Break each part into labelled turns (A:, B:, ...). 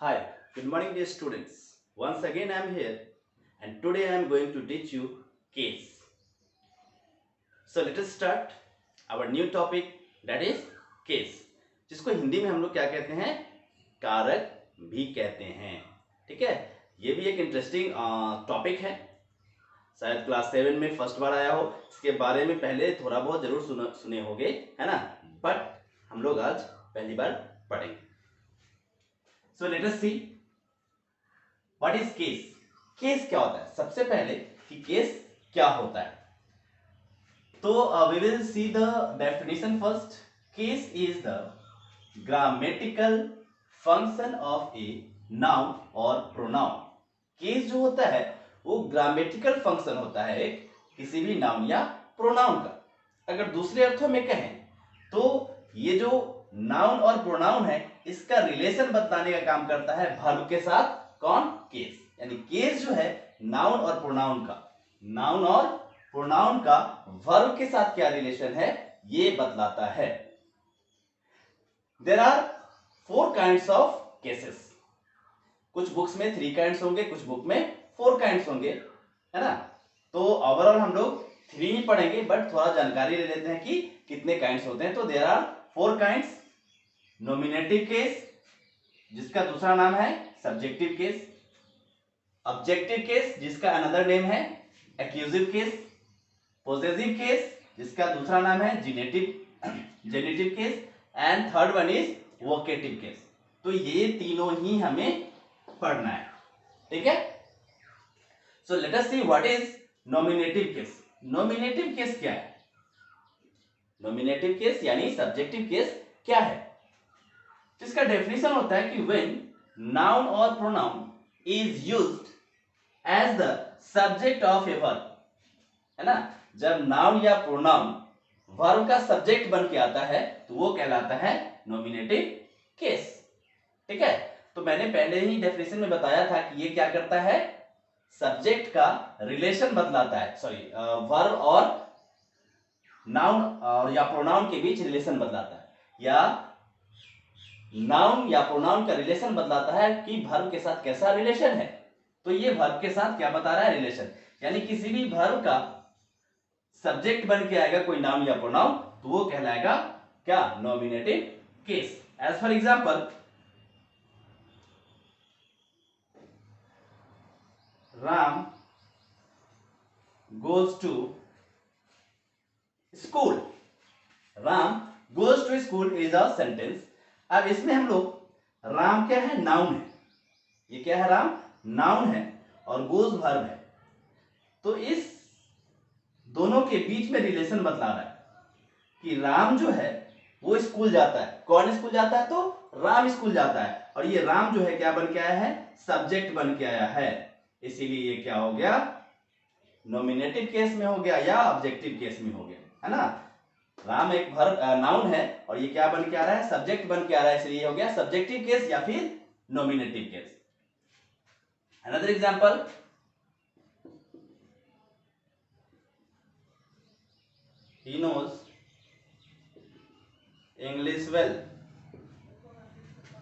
A: Hi, good morning dear students. Once again I am here and today I am going to teach you case. So let us start our new topic, that is case, जिसको हिंदी में हम लोग क्या कहते हैं, कारक भी कहते हैं। ठीक है, ये भी एक इंटरेस्टिंग टॉपिक है। शायद क्लास 7 में फर्स्ट बार आया हो, इसके बारे में पहले थोड़ा बहुत जरूर सुने होंगे, है ना, बट हम लोग आज पहली बार पढ़ेंगे। सो let us see what is case. Case क्या होता है, सबसे पहले कि केस क्या होता है, तो we will see the definition first. Case is the grammatical function of a noun और प्रोनाउन। केस जो होता है वो ग्रामेटिकल फंक्शन होता है एक किसी भी नाउन या प्रोनाउन का। अगर दूसरे अर्थों में कहें तो ये जो नाउन और प्रोनाउन है इसका रिलेशन बताने का काम करता है वर्ब के साथ। कौन? केस। यानी केस जो है नाउन और प्रोनाउन का वर्ब के साथ क्या रिलेशन है ये बतलाता है। There are 4 kinds of cases. कुछ बुक्स में 3 काइंड्स होंगे, कुछ बुक में 4 काइंड्स होंगे, है ना। तो ओवरऑल हम लोग 3 ही पढ़ेंगे, बट थोड़ा जानकारी ले लेते हैं कि कितने काइंड्स होते हैं। तो there are 4 kinds. Nominative case, जिसका दूसरा नाम है सब्जेक्टिव केस। ऑब्जेक्टिव केस, जिसका अनदर नेम है एक्यूजिव केस। पोजेसिव केस, जिसका दूसरा नाम है genitive case. And third one is vocative case. तो ये तीनों ही हमें पढ़ना है। ठीक है, so let us see what is nominative case. Nominative case क्या है? नॉमिनेटिव केस यानी सब्जेक्टिव केस क्या है? जिसका डेफिनेशन होता है कि व्हेन नाउन और pronoun is used as the subject of a verb, है ना। जब नाउन या प्रोनाउन वर्ब का सब्जेक्ट बन के आता है तो वो कहलाता है नॉमिनेटिव केस। ठीक है, तो मैंने पहले ही डेफिनेशन में बताया था कि ये क्या करता है, सब्जेक्ट का रिलेशन बतलाता है। सॉरी, वर्ब और नाउन और या प्रोनाउन के बीच रिलेशन बतलाता है, या नाउन या प्रोनाउन का रिलेशन बतलाता है कि वर्ब के साथ कैसा रिलेशन है। तो ये वर्ब के साथ क्या बता रहा है, रिलेशन। यानी किसी भी वर्ब का सब्जेक्ट बन के आएगा कोई नाउन या प्रोनाउन तो वो कहलाएगा क्या, nominative case. As for example, Ram goes to school. Ram goes to school is a sentence. अब इसमें हम लोग, राम क्या है, नाउन है। ये क्या है, राम नाउन है और गोज वर्ब है। तो इस दोनों के बीच में रिलेशन बतला रहा है कि राम जो है वो स्कूल जाता है। कौन स्कूल जाता है? तो राम स्कूल जाता है। और ये राम जो है क्या बन के आया है, सब्जेक्ट बन के आया है। इसीलिए ये क्या हो गया, नॉमिनेटिव केस में हो गया या ऑब्जेक्टिव केस में हो गया, है ना। राम एक वर्ब नाउन है और ये क्या बन के आ रहा है, सब्जेक्ट बन के आ रहा है, इसलिए हो गया सब्जेक्टिव केस या फिर nominative case. Another example, he knows English well.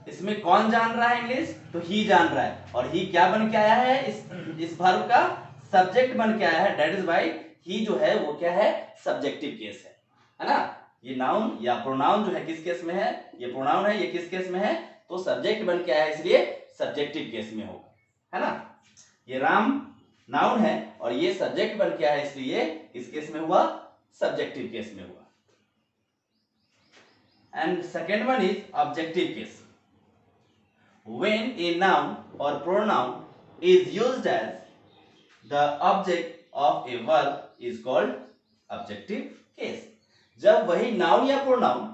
A: इसमें कौन जान रहा है इंग्लिश, तो ही जान रहा है। और ही क्या बन के आया है, इस वर्ब का सब्जेक्ट बन के आया है। दैट इज व्हाई ही जो है वो क्या है, सब्जेक्टिव केस है ना। ये नाउन या प्रोनाउन जो है किस केस में है, ये प्रोनाउन है, ये किस केस में है, तो सब्जेक्ट बन के आया है, इसलिए सब्जेक्टिव केस में होगा, है ना। ये राम नाउन है और ये सब्जेक्ट बन के आया है, इसलिए किस केस में हुआ, सब्जेक्टिव केस में हुआ। And second one is objective case. When a noun or pronoun is used as the object of a verb is called objective case. जब वही नाउन या प्रोनाउन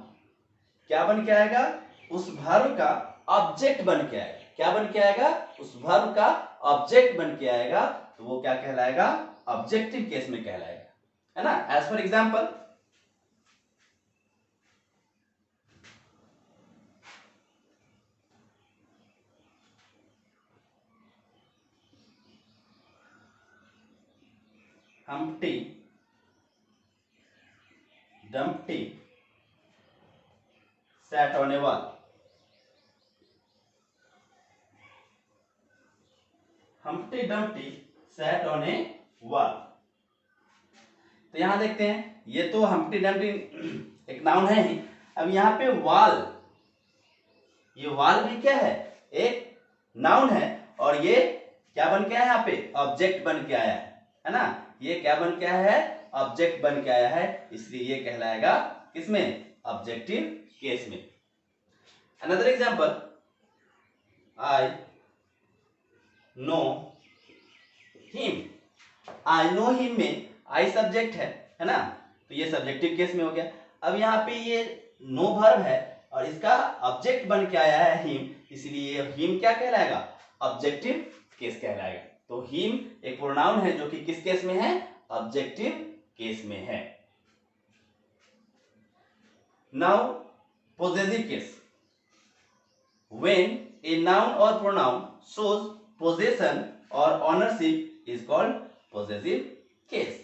A: क्या बन के आएगा, उस वर्ब का ऑब्जेक्ट बन के आएगा। क्या बन के आएगा, उस वर्ब का ऑब्जेक्ट बन के आएगा, तो वो क्या कहलाएगा, ऑब्जेक्टिव केस में कहलाएगा, है ना। As for example, Humpty Dumpty sat on a wall. Humpty Dumpty sat on a wall. तो यहां देखते हैं, ये तो हम्प्टी डम्प्टी एक नाउन है ही। अब यहाँ पे वॉल, ये वॉल भी क्या है, एक नाउन है, और ये क्या बन के आया यहाँ पे, ऑब्जेक्ट बन के आया है ना। ये क्या बन के आया है, ऑब्जेक्ट बन के आया है, इसलिए ये कहलाएगा किसमें, ऑब्जेक्टिव केस में। Another example, I know him. I know him में आई सब्जेक्ट है ना, तो ये सब्जेक्टिव केस में हो गया। अब यहाँ पे ये नो वर्ब है और इसका ऑब्जेक्ट बन के आया है हिम, इसलिए हिम क्या कहलाएगा, ऑब्जेक्टिव केस कहलाएगा। तो हिम एक प्रोनाउन है जो कि किस केस में है, ऑब्जेक्टिव केस में है। Now possessive case, when A noun और pronoun shows possession or ownership is called possessive case।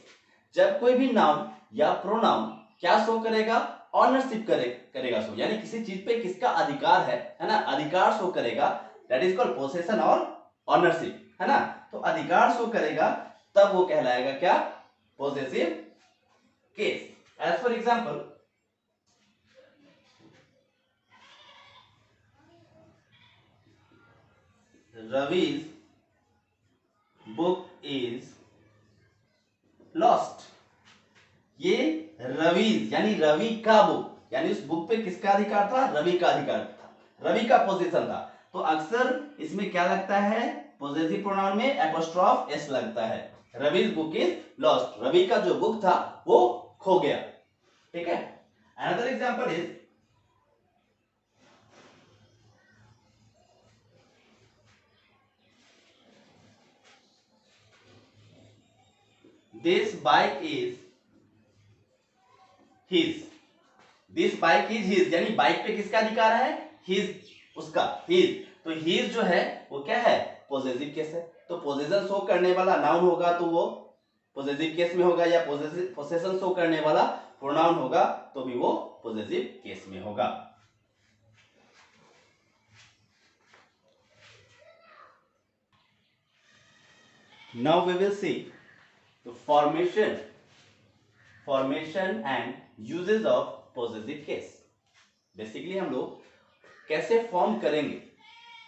A: जब कोई भी नाउन या प्रोनाउन क्या शो करेगा, ऑनरशिप करेगा शो, यानी किसी चीज पे किसका अधिकार है ना, अधिकार शो करेगा, दैट इज कॉल्ड पोसेशन और ऑनरशिप, है ना। तो अधिकार शो करेगा तब वो कहलाएगा क्या, possessive case. As for example, Ravi's book is lost. ये रवीज यानी रवि का बुक, यानी उस बुक पे किसका अधिकार था, रवि का अधिकार था, रवि का पोजीशन था। तो अक्सर इसमें क्या लगता है, पोजेसिव प्रोनाउन में एपोस्ट्रोफ एस लगता है। Ravi's book is lost, Ravi का जो बुक था वो खो गया, ठीक है। Another example is, this bike is his. This bike is his, यानी बाइक पे किसका अधिकार है, हिज, उसका, हिज। तो हिज जो है वो क्या है, पोजेसिव केस है। तो पोजेशन शो करने वाला नाउन होगा तो वो पोजेसिव केस में होगा, या पोसेशन शो करने वाला प्रोनाउन होगा तो भी वो पोजेसिव केस में होगा। Now we will see the formation and uses of possessive case. Basically हम लोग कैसे फॉर्म करेंगे,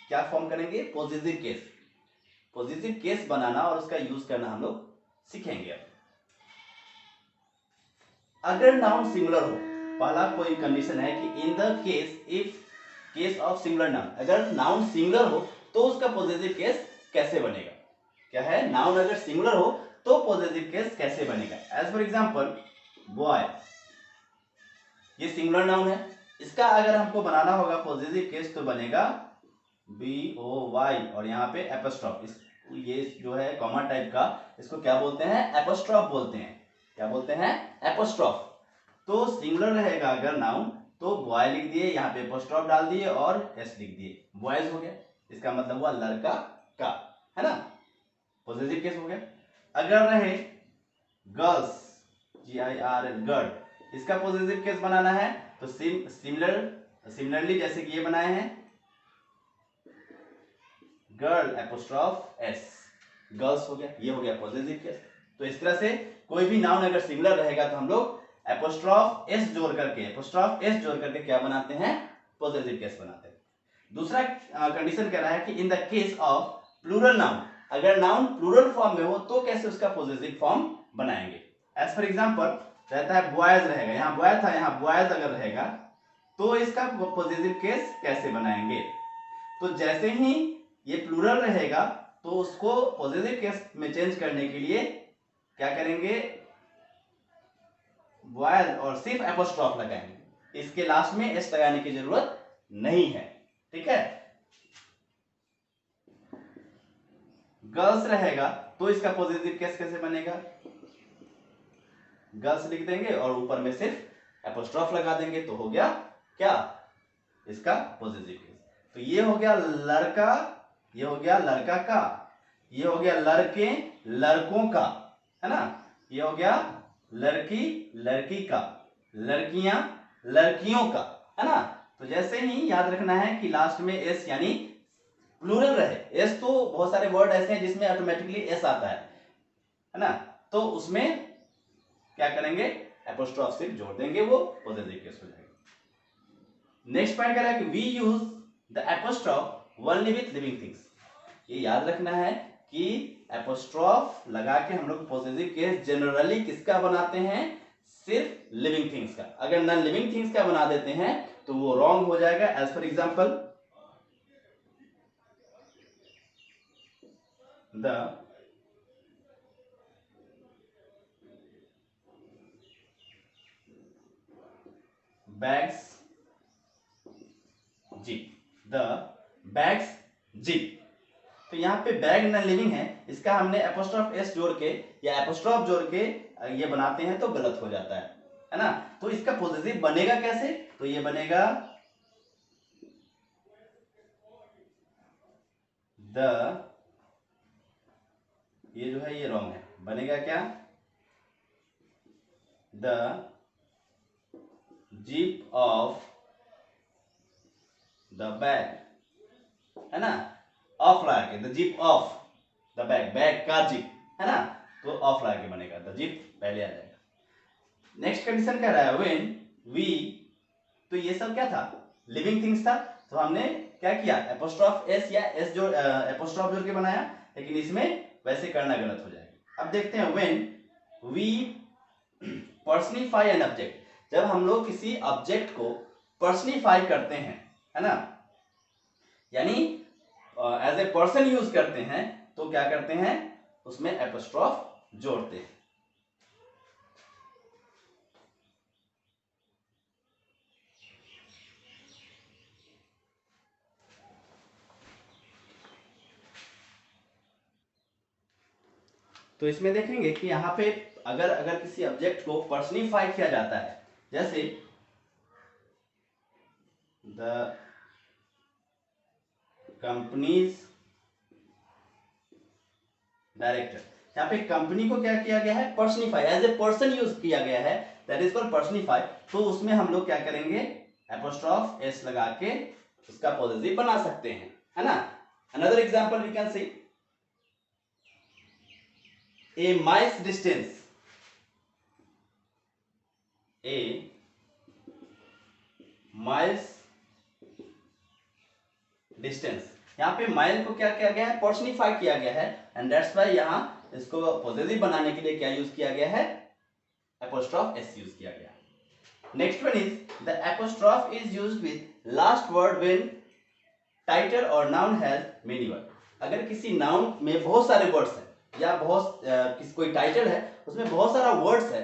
A: क्या फॉर्म करेंगे, पोजेसिव केस। पोजेसिव केस बनाना और उसका यूज करना हम लोग सीखेंगे। अगर नाउन सिंगुलर हो, पहला कोई कंडीशन है कि in the case, if case of singular noun, अगर नाउन सिंगुलर हो तो उसका पोजेसिव केस कैसे बनेगा, क्या है, नाउन अगर सिंगुलर हो तो पोजेसिव केस कैसे बनेगा। एज फॉर एग्जांपल, बॉय, ये सिंगुलर नाउन है, इसका अगर हमको बनाना होगा पोजेसिव केस तो बनेगा BOY और यहाँ पे एपोस्ट्रोफ, ये जो है कॉमा टाइप का, इसको क्या बोलते हैं, एपोस्ट्रोफ बोलते हैं। क्या बोलते हैं, एपोस्ट्रोफ। तो सिंगुलर रहेगा अगर नाउन तो बॉय लिख दिए, यहाँ पे एपोस्ट्रोफ डाल दिए और एस लिख दिए, बॉयज हो गया, इसका मतलब हुआ लड़का का, है ना, पॉजिटिव केस हो गया। अगर रहे गर्ल्स, GIRL, गर्ल, इसका पॉजिटिव केस बनाना है तो सिमिलरली जैसे कि ये बनाए हैं, गर्ल एपोस्ट्रोफ एस, गर्ल्स हो गया, ये हो गया पॉजिटिव केस। तो इस तरह से कोई भी नाउन अगर सिंगुलर रहेगा तो हम लोग एपोस्ट्रोफ एस जोड़ करके क्या बनाते हैं, पॉजिटिव केस बनाते हैं। दूसरा कंडीशन कह रहा है कि in the case of plural noun, अगर नाउन प्लूरल फॉर्म में हो तो कैसे उसका पॉजिटिव फॉर्म बनाएंगे। एज फॉर एग्जांपल रहता है बॉयज रहेगा, यहाँ बॉय था, यहाँ बॉयज अगर रहेगा तो इसका पॉजिटिव केस कैसे बनाएंगे। तो जैसे ही ये प्लूरल रहेगा तो उसको पॉजिटिव केस में चेंज करने के लिए क्या करेंगे, बॉयज और सिर्फ एपोस्ट्रोफ लगाएंगे, इसके लास्ट में एस लगाने की जरूरत नहीं है, ठीक है। गर्ल्स रहेगा तो इसका पॉजिटिव केस कैसे बनेगा, गर्ल्स लिख देंगे और ऊपर में सिर्फ एपोस्ट्रोफ लगा देंगे तो हो गया क्या, इसका पॉजिटिव केस। तो ये हो गया लड़का, ये हो गया लड़का का, ये हो गया लड़के लड़कों का, है ना, ये हो गया लड़की लड़की का, लड़कियां लड़कियों का, है ना। तो जैसे ही याद रखना है कि लास्ट में एस यानी प्लूरल रहे। एस तो बहुत सारे वर्ड ऐसे हैं जिसमें ऑटोमेटिकली एस आता है ना, तो उसमें क्या करेंगे, एपोस्ट्रोफ सिर्फ जोड़ देंगे, वो पॉजिटिव केस हो जाएगा। नेक्स्ट पॉइंट कह रहा है कि we use the apostrophe only with living things. ये याद रखना है कि एपोस्ट्रोफ लगा के हम लोग पॉजिटिव केस जनरली किसका बनाते हैं, सिर्फ लिविंग थिंग्स का। अगर नॉन लिविंग थिंग्स का बना देते हैं तो वो रॉन्ग हो जाएगा। As for example the bag's jeep, the bag's jeep. तो यहाँ पे बैग नॉन लिविंग है, इसका हमने एपोस्ट्रोफ एस जोड़ के या एपोस्ट्रोफ जोड़ के ये बनाते हैं तो गलत हो जाता है ना। तो इसका पॉजिटिव बनेगा कैसे, तो ये बनेगा द, ये जो है ये रॉन्ग है, बनेगा क्या, the jeep of the bag, है ना, ऑफ लगा के the jeep of the bag, bag का जीप, है ना, तो ऑफ लगा के बनेगा, द जीप पहले आ जाएगा। नेक्स्ट कंडीशन कह रहा है व्हेन वी, तो ये सब क्या था, लिविंग थिंग्स था, तो हमने क्या किया, एपोस्ट्रोफ एस या एस जो एपोस्ट्रोफ जोड़ के बनाया, लेकिन इसमें वैसे करना गलत हो जाएगा। अब देखते हैं व्हेन वी पर्सनिफाई एन ऑब्जेक्ट, जब हम लोग किसी ऑब्जेक्ट को पर्सनिफाई करते हैं, है ना, यानी एज ए पर्सन यूज करते हैं, तो क्या करते हैं, उसमें एपोस्ट्रोफ जोड़ते हैं। तो इसमें देखेंगे कि यहाँ पे अगर अगर किसी ऑब्जेक्ट को पर्सनिफाई किया जाता है, जैसे द कंपनीज डायरेक्टर, यहाँ पे कंपनी को क्या किया गया है, पर्सनिफाई, एज ए पर्सन यूज किया गया है, दैट इज कॉल्ड पर्सनिफाई। तो उसमें हम लोग क्या करेंगे, एपोस्ट्रोफ एस लगा के उसका पॉजिटिव बना सकते हैं, है ना। Another example we can see a mile's distance, a mile's distance, यहाँ पे माइल को क्या किया गया है, पर्सनिफाई किया गया है, एंड दैट्स व्हाई यहाँ इसको पॉजिटिव बनाने के लिए क्या यूज किया गया है, एपोस्ट्रोफ एस यूज किया गया। Next one is the apostrophe is used with last word when title और नाउन हैज मेनी वर्ड। अगर किसी नाउन में बहुत सारे वर्ड्स हैं या बहुत कोई टाइटल है उसमें बहुत सारा वर्ड्स है,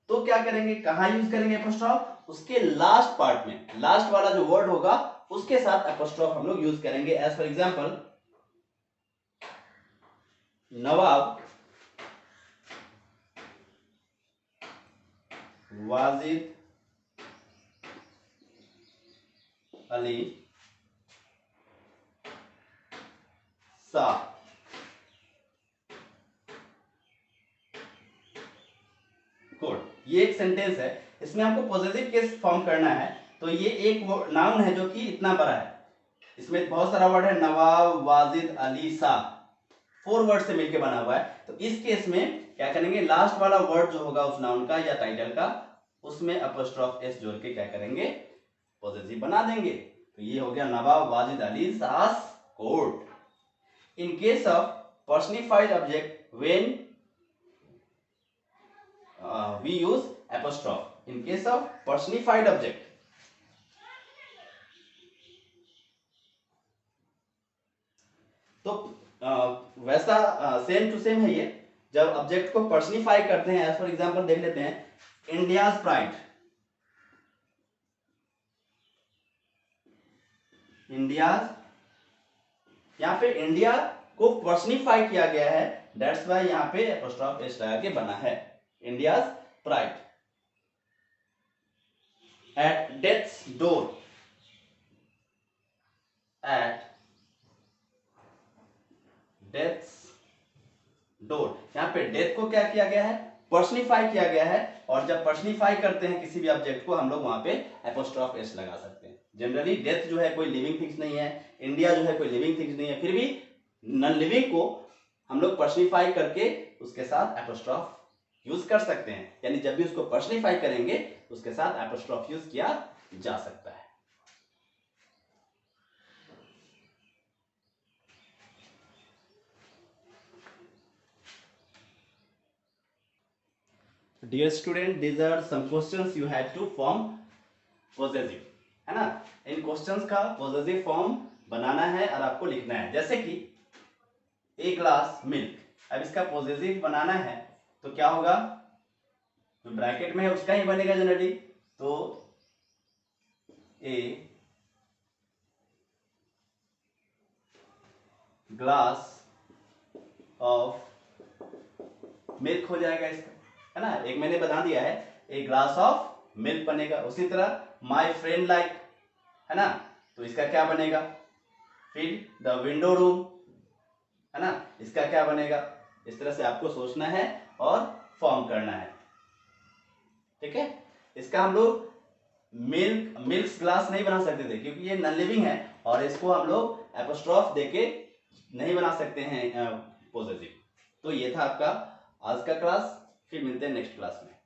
A: तो क्या करेंगे, कहाँ यूज करेंगे एपोस्ट्रोफ, उसके लास्ट पार्ट में, लास्ट वाला जो वर्ड होगा उसके साथ एपोस्ट्रोफ हम लोग यूज करेंगे। As for example Nawab Wajid Ali Shah. Good, ये एक सेंटेंस है, इसमें हमको पॉजिटिव केस फॉर्म करना है। तो ये एक नाउन है जो कि इतना बड़ा है, इसमें बहुत सारा वर्ड है, नवाब वाजिद अली शाह, 4 वर्ड से मिलकर बना हुआ है। तो इस केस में क्या करेंगे, लास्ट वाला वर्ड जो होगा उस नाउन का या टाइटल का, उसमें एपोस्ट्रोफ एस जोड़ के क्या करेंगे, पॉजिटिव बना देंगे। तो ये हो गया Nawab Wajid Ali Shah court. In case of personified object when we use apostrophe in case of personified object। तो वैसा सेम टू सेम है ये, जब ऑब्जेक्ट को पर्सनिफाई करते हैं, एज फॉर एग्जांपल देख लेते हैं इंडियाज प्राइड, इंडियाज, यहाँ पे इंडिया को पर्सनिफाई किया गया है, दैट्स व्हाई यहाँ पे एपोस्ट्रोफ एस लगा के बना है, India's pride. At death's door, at death's door, यहाँ पे डेथ को क्या किया गया है, पर्सनिफाई किया गया है, और जब पर्सनिफाई करते हैं किसी भी ऑब्जेक्ट को हम लोग वहां पे एपोस्ट्रोफ एस लगा सकते हैं। जनरली डेथ जो है कोई लिविंग थिंग्स नहीं है, इंडिया जो है कोई लिविंग थिंग्स नहीं है, फिर भी नॉन लिविंग को हम लोग पर्सनिफाई करके उसके साथ एपोस्ट्रॉफ यूज कर सकते हैं, यानी जब भी उसको पर्सनिफाई करेंगे उसके साथ एपोस्ट्रॉफ यूज किया जा सकता है। Dear student, these are some questions you had to form possessive, है ना। इन क्वेश्चंस का possessive फॉर्म बनाना है और आपको लिखना है। जैसे कि ए ग्लास मिल्क, अब इसका possessive बनाना है तो क्या होगा, जो ब्रैकेट में है उसका ही बनेगा जनरली, तो ए ग्लास ऑफ मिल्क हो जाएगा इसका, है ना। एक मैंने बता दिया है, ए ग्लास ऑफ मिल्क बनेगा। उसी तरह माई फ्रेंड लाइक, है ना, तो इसका क्या बनेगा, फिल द विंडो रूम, है ना, इसका क्या बनेगा। इस तरह से आपको सोचना है और फॉर्म करना है, ठीक है। इसका हम लोग मिल्क ग्लास नहीं बना सकते थे क्योंकि ये नॉन लिविंग है, और इसको हम लोग एपोस्ट्रॉफ देके नहीं बना सकते हैं पॉजिटिव। तो ये था आपका आज का क्लास, फिर मिलते हैं नेक्स्ट क्लास में।